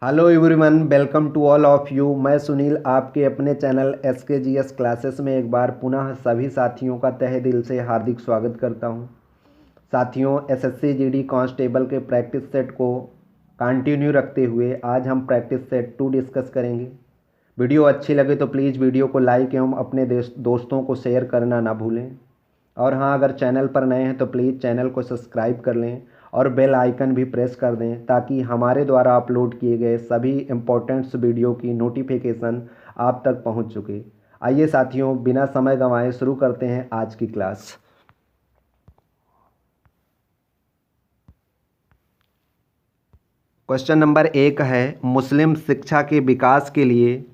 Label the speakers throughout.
Speaker 1: Hello everyone, welcome to all of you. मैं सुनील आपके अपने चैनल SKGS क्लासेस में एक बार पुनः सभी साथियों का तहे दिल से हार्दिक स्वागत करता हूं। साथियों, SSC GD कांस्टेबल के प्रैक्टिस सेट को कंटिन्यू रखते हुए आज हम प्रैक्टिस सेट 2 डिस्कस करेंगे। वीडियो अच्छी लगे तो प्लीज़ वीडियो को लाइक एवं अपने दोस्तों को शेयर करना ना भूलें। और हाँ, अगर चैनल पर नए हैं तो प्लीज़ चैनल को सब्सक्राइब कर लें और बेल आइकन भी प्रेस कर दें ताकि हमारे द्वारा अपलोड किए गए सभी इम्पोर्टेंट्स वीडियो की नोटिफिकेशन आप तक पहुंच चुके। आइए साथियों, बिना समय गंवाए शुरू करते हैं आज की क्लास। क्वेश्चन नंबर 1 है, मुस्लिम शिक्षा के विकास के लिए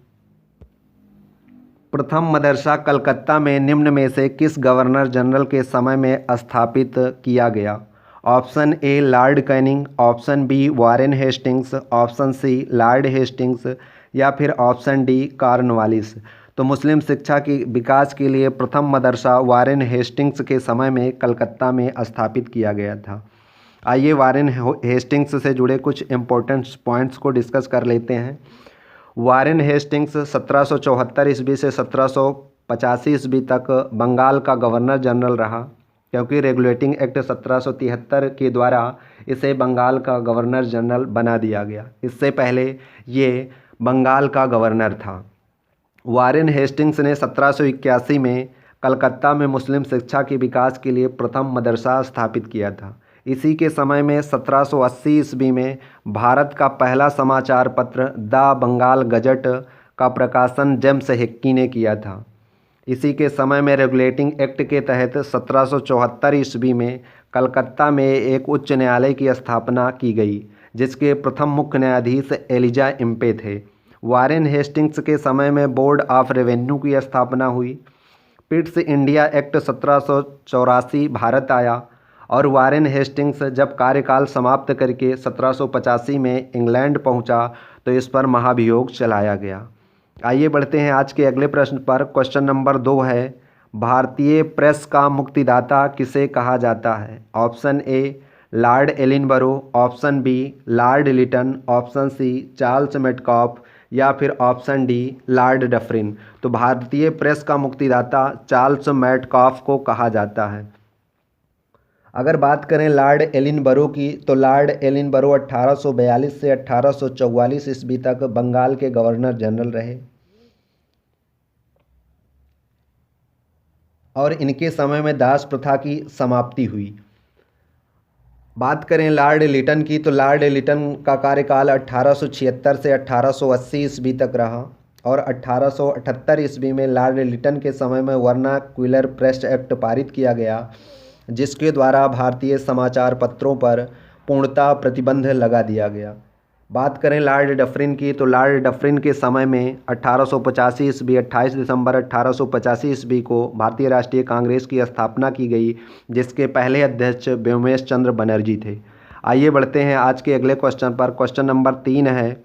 Speaker 1: प्रथम मदरसा कलकत्ता में निम्न में से किस गवर्नर जनरल के समय में स्थापित किया गया? Option A Lord Canning, option B Warren Hastings, option C Lord Hastings या फिर ऑप्शन डी कॉर्नवालिस। तो मुस्लिम शिक्षा के विकास के लिए प्रथम मदरसा वारेन हेस्टिंग्स के समय में कलकत्ता में स्थापित किया गया था। आइए वारेन हेस्टिंग्स से जुड़े कुछ इम्पोर्टेंट पॉइंट्स को डिस्कस कर लेते हैं। वारेन हेस्टिंग्स 1774 ईस्वी से 1785 ईस्वी तक बंगाल का गवर्नर जनरल रहा, क्योंकि रेगुलेटिंग एक्ट 1773 के द्वारा इसे बंगाल का गवर्नर जनरल बना दिया गया। इससे पहले ये बंगाल का गवर्नर था। वारेन हेस्टिंग्स ने 1781 में कलकत्ता में मुस्लिम शिक्षा के विकास के लिए प्रथम मदरसा स्थापित किया था। इसी के समय में 1780 ईस्वी में भारत का पहला समाचार पत्र द बंगाल गजट का प्रकाशन जेम्स हिक्की ने किया था। इसी के समय में रेगुलेटिंग एक्ट के तहत 1774 ईस्वी में कलकत्ता में एक उच्च न्यायालय की स्थापना की गई, जिसके प्रथम मुख्य न्यायाधीश एलिजा इम्पे थे। वारेन हेस्टिंग्स के समय में बोर्ड ऑफ रेवेन्यू की स्थापना हुई। पिट्स इंडिया एक्ट 1784 भारत आया और वारेन हेस्टिंग्स जब कार्यकाल समाप्त करके 1785 में इंग्लैंड पहुंचा तो इस पर महाभियोग चलाया गया। आइए बढ़ते हैं आज के अगले प्रश्न पर। क्वेश्चन नंबर 2 है, भारतीय प्रेस का मुक्तिदाता किसे कहा जाता है? Option A Lord Ellenborough, option B Lord Lytton, option C Charles Metcalfe या फिर ऑप्शन डी लॉर्ड डफरिन। तो भारतीय प्रेस का मुक्तिदाता चार्ल्स मेटकॉफ को कहा जाता है। अगर बात करें लॉर्ड एलिनबरो की, तो लॉर्ड एलिनबरो 1842 से 1844 ईस्वी तक बंगाल के गवर्नर जनरल रहे और इनके समय में दास प्रथा की समाप्ति हुई। बात करें लॉर्ड लिटन की, तो लॉर्ड लिटन का कार्यकाल 1876 से 1880 ईस्वी तक रहा और 1878 ईस्वी में लॉर्ड लिटन के समय में वर्नाक्युलर प्रेस एक्ट पारित किया गया, जिसके द्वारा भारतीय समाचार पत्रों पर पूर्णतः प्रतिबंध लगा दिया गया। बात करें लॉर्ड डफरिन की, तो लॉर्ड डफरिन के समय में 1885 ईस्वी 28 दिसंबर 1885 ईस्वी को भारतीय राष्ट्रीय कांग्रेस की स्थापना की गई, जिसके पहले अध्यक्ष व्योमेश चंद्र बनर्जी थे। आइए बढ़ते हैं आज के अगले क्वेश्चन पर। क्वेश्चन नंबर 3 है,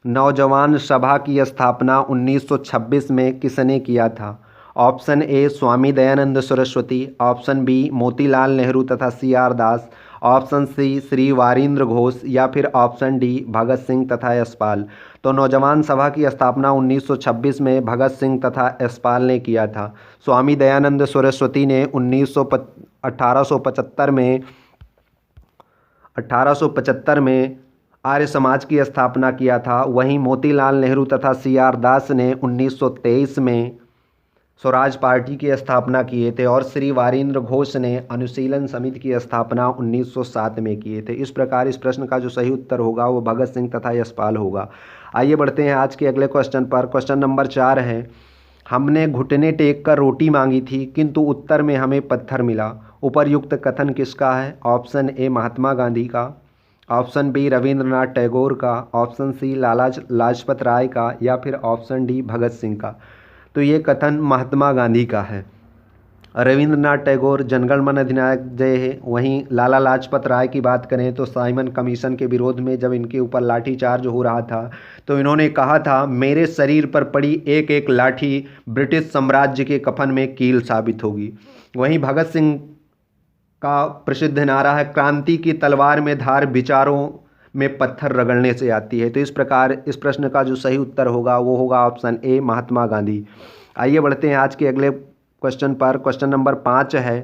Speaker 1: नौजवान सभा की स्थापना 1926 में किसने किया था? Option A Swami Dayanand Saraswati, option B Motilal Nehru तथा CR Das, option C Shri Varindra Ghosh या फिर ऑप्शन डी भगत सिंह तथा यशपाल। तो नौजवान सभा की स्थापना 1926 में भगत सिंह तथा यशपाल ने किया था। स्वामी दयानंद सरस्वती ने 1875 में आर्य समाज की स्थापना किया था। वहीं मोतीलाल नेहरू तथा CR दास ने 1923 में स्वराज पार्टी की स्थापना किए थे और श्री वारिंद्र घोष ने अनुशीलन समिति की स्थापना 1907 में किए थे। इस प्रकार इस प्रश्न का जो सही उत्तर होगा वो भगत सिंह तथा यशपाल होगा। आइए बढ़ते हैं आज के अगले क्वेश्चन पर। क्वेश्चन नंबर 4 है, हमने घुटने टेक कर रोटी मांगी थी किंतु उत्तर में हमें पत्थर मिला। उपर्युक्त कथन किसका है? ऑप्शन ए महात्मा गांधी का, ऑप्शन बी रविंद्रनाथ टैगोर का, ऑप्शन सी लाला लाजपत राय का या फिर ऑप्शन डी भगत सिंह का। तो ये कथन महात्मा गांधी का है। रविंद्रनाथ टैगोर जनगण मन अधिनायक जय है। वहीं लाला लाजपत राय की बात करें तो साइमन कमीशन के विरोध में जब इनके ऊपर लाठीचार्ज हो रहा था तो इन्होंने कहा था, मेरे शरीर पर पड़ी एक एक लाठी ब्रिटिश साम्राज्य के कफन में कील साबित होगी। वहीं भगत सिंह का प्रसिद्ध नारा है, क्रांति की तलवार में धार विचारों में पत्थर रगड़ने से आती है। तो इस प्रकार इस प्रश्न का जो सही उत्तर होगा वो होगा ऑप्शन ए महात्मा गांधी। आइए बढ़ते हैं आज के अगले क्वेश्चन पर। क्वेश्चन नंबर 5 है,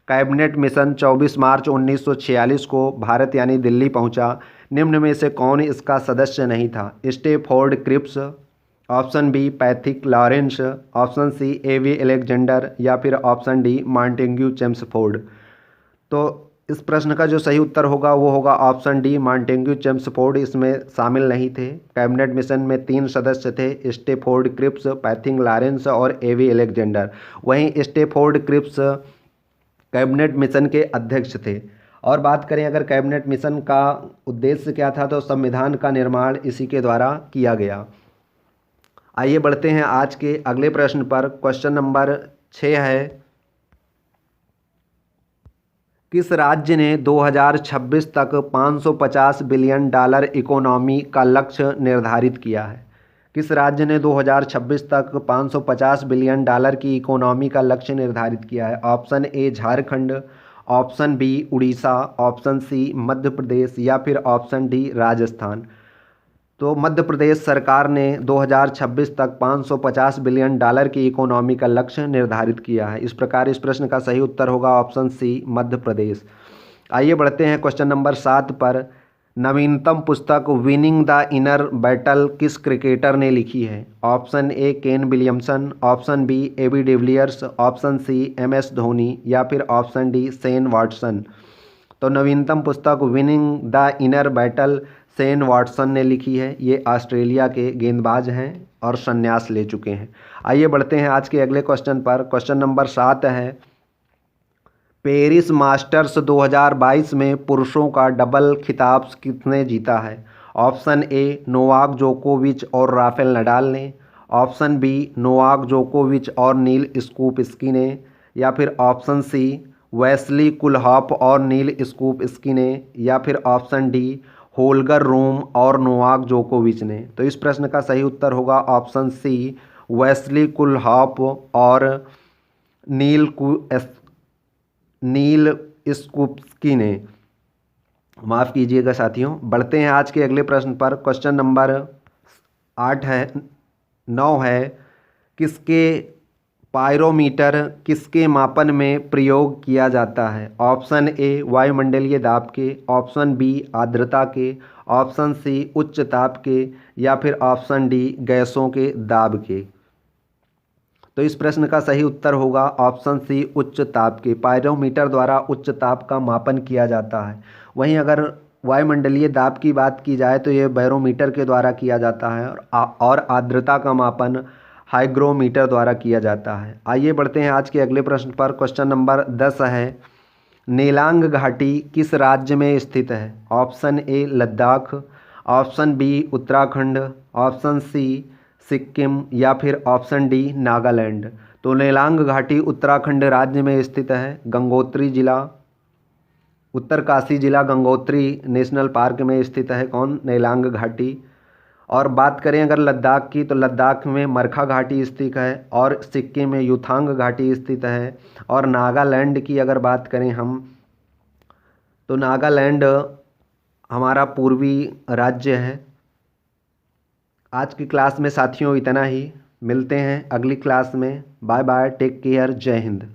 Speaker 1: कैबिनेट मिशन 24 मार्च 1946 को भारत यानी दिल्ली पहुंचा। निम्न में से कौन इसका सदस्य नहीं था? Stafford Cripps, option B Pethick Lawrence, option C A V Alexander या फिर ऑप्शन डी मॉन्टेग्यू चेम्सफोर्ड। तो इस प्रश्न का जो सही उत्तर होगा वो होगा ऑप्शन डी मॉन्टेग्यू चेम्सफोर्ड इसमें शामिल नहीं थे। कैबिनेट मिशन में 3 सदस्य थे, स्टेफोर्ड क्रिप्स, पैथिक लॉरेंस और एवी अलेक्जेंडर। वहीं स्टेफोर्ड क्रिप्स कैबिनेट मिशन के अध्यक्ष थे। और बात करें अगर कैबिनेट मिशन का उद्देश्य क्या था, तो संविधान का निर्माण इसी के द्वारा किया गया। आइए बढ़ते हैं आज के अगले प्रश्न पर। क्वेश्चन नंबर 6 है, किस राज्य ने 2026 तक $550 बिलियन इकोनॉमी का लक्ष्य निर्धारित किया है? किस राज्य ने 2026 तक $550 बिलियन की इकोनॉमी का लक्ष्य निर्धारित किया है? Option A Jharkhand, option B Orissa, option C Madhya Pradesh या फिर ऑप्शन डी राजस्थान। तो मध्य प्रदेश सरकार ने 2026 तक $550 बिलियन की इकोनॉमी का लक्ष्य निर्धारित किया है। इस प्रकार इस प्रश्न का सही उत्तर होगा ऑप्शन सी मध्य प्रदेश। आइए बढ़ते हैं क्वेश्चन नंबर 7 पर। नवीनतम पुस्तक विनिंग द इनर बैटल किस क्रिकेटर ने लिखी है? Option A Kane Williamson, option B AB de Villiers, option C MS Dhoni या फिर ऑप्शन डी शेन वॉटसन। तो नवीनतम पुस्तक winning the inner battle Shane Watson ने लिखी है। ये ऑस्ट्रेलिया के गेंदबाज हैं और संन्यास ले चुके हैं। आइए बढ़ते हैं आज के अगले क्वेश्चन पर। क्वेश्चन नंबर 7 है, पेरिस मास्टर्स 2022 में पुरुषों का डबल खिताब किसने जीता है? ऑप्शन ए नोवाक जोकोविच और राफेल नडाल ने, ऑप्शन बी नोवाक जोकोविच और नील स्कूपस्की ने या फिर ऑप्शन सी वेस्ली कुलहॉफ और नील स्कूपस्की ने या फिर ऑप्शन डी होल्गर रूम और नोवाक जोकोविच ने। तो इस प्रश्न का सही उत्तर होगा ऑप्शन सी वेस्ली कुलहॉफ और नील स्कूपस्की ने। माफ़ कीजिएगा साथियों। बढ़ते हैं आज के अगले प्रश्न पर। क्वेश्चन नंबर 9 है, किसके पायरोमीटर किसके मापन में प्रयोग किया जाता है? ऑप्शन ए वायुमंडलीय दाब के, ऑप्शन बी आर्द्रता के, ऑप्शन सी उच्च ताप के या फिर ऑप्शन डी गैसों के दाब के। तो इस प्रश्न का सही उत्तर होगा ऑप्शन सी उच्च ताप के। पायरोमीटर द्वारा उच्च ताप का मापन किया जाता है। वहीं अगर वायुमंडलीय दाब की बात की जाए तो ये बैरोमीटर के द्वारा किया जाता है और आर्द्रता का मापन हाइग्रोमीटर द्वारा किया जाता है। आइए बढ़ते हैं आज के अगले प्रश्न पर। क्वेश्चन नंबर 10 है, नेलांग घाटी किस राज्य में स्थित है? Option A Ladakh, option B Uttarakhand, option C Sikkim या फिर ऑप्शन डी नागालैंड। तो नेलांग घाटी उत्तराखंड राज्य में स्थित है। गंगोत्री जिला, उत्तरकाशी जिला गंगोत्री नेशनल पार्क में स्थित है। कौन? नेलांग घाटी। और बात करें अगर लद्दाख की, तो लद्दाख में मरखा घाटी स्थित है और सिक्किम में युथांग घाटी स्थित है। और नागालैंड की अगर बात करें हम, तो नागालैंड हमारा पूर्वी राज्य है। आज की क्लास में साथियों इतना ही। मिलते हैं अगली क्लास में। बाय बाय, टेक केयर, जय हिंद।